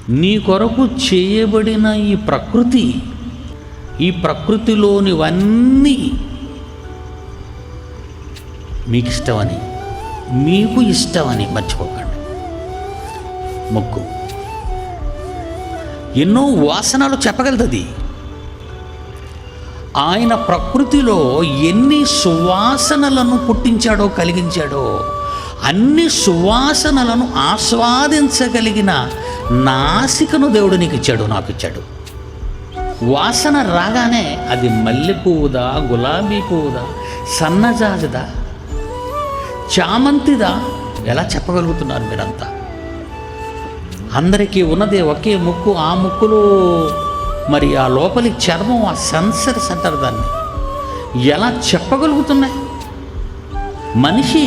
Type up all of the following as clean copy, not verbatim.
నీ కొరకు చేయబడిన ఈ ప్రకృతిలోనివన్నీ మీకు ఇష్టమని మర్చిపోకండి. ముక్కు ఎన్నో వాసనలు చెప్పగలుగుతుంది. ఆయన ప్రకృతిలో ఎన్ని సువాసనలను పుట్టించాడో, కలిగించాడో, అన్ని సువాసనలను ఆస్వాదించగలిగిన నాసికను దేవుడు నీకు ఇచ్చాడు, నాకు ఇచ్చాడు. వాసన రాగానే అది మల్లె పువ్వుదా, గులాబీ పువ్వుదా, సన్నజాజుదా, చామంతిదా ఎలా చెప్పగలుగుతున్నారు మీరంతా? అందరికీ ఉన్నదే ఒకే ముక్కు. ఆ ముక్కులో మరి ఆ లోపలి చర్మం, ఆ సెన్సర్స్ అంటారు దాన్ని, ఎలా చెప్పగలుగుతున్నాయి? మనిషి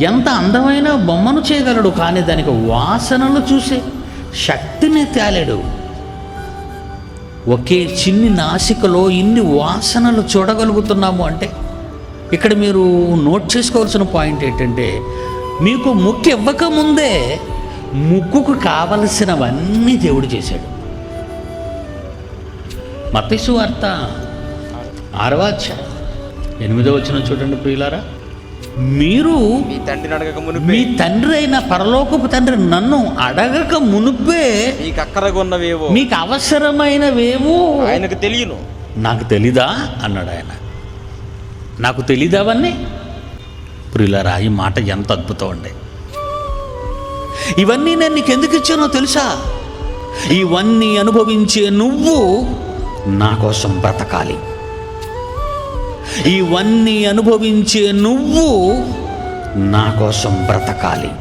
ఎంత అందమైన బొమ్మను చేయగలడు, కానీ దానికి వాసనలు చూసే శక్తిని తేలేడు. ఒకే చిన్ని నాసికలో ఇన్ని వాసనలు చూడగలుగుతున్నాము అంటే ఇక్కడ మీరు నోట్ చేసుకోవాల్సిన పాయింట్ ఏంటంటే, మీకు ముక్కు ఇవ్వకముందే ముక్కుకు కావలసినవన్నీ దేవుడు చేశాడు. మత్తయి సువార్త 6వ అధ్యాయం 8వ వచనం చూడండి ప్రియులారా. మీరు మీ తండ్రి అయిన పరలోకపు తండ్రి నన్ను అడగక మునుపే మీకు అవసరమైనవేమో ఆయనకు తెలియను. నాకు తెలీదా అన్నాడు ఆయన. నాకు తెలీదా అవన్నీ? ప్రియులారా, ఈ మాట ఎంత అద్భుతం అండి. ఇవన్నీ నేను నీకు ఎందుకు ఇచ్చానో తెలుసా? ఇవన్నీ అనుభవించే నువ్వు నా కోసం బ్రతకాలి. ఇవన్నీ అనుభవించే నువ్వు నా కోసం బ్రతకాలి.